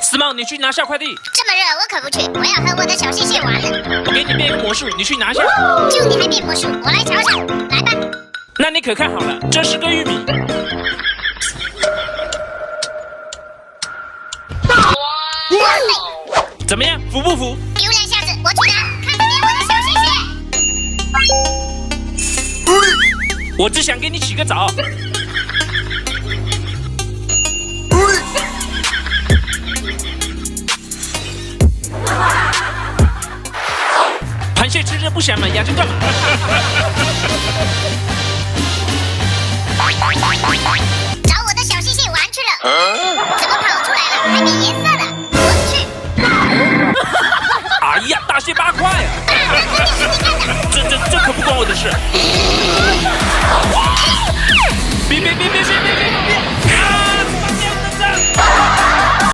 四毛，你去拿下快递。这么热，我可不去，我要和我的小谢谢玩了。我给你变一个魔术，你去拿下。就你还变魔术，我来瞧瞧。来吧。那你可看好了，这是个玉米。怎么样，服不服？丢两下子，我去拿，看着点我的小谢谢。我只想给你洗个澡。螃蟹吃着不响嘛，牙就断嘛。找我的小谢谢玩去了，怎么跑出来了？还变颜色了，我去！哎呀，大卸8块呀！这可不关我的事。别！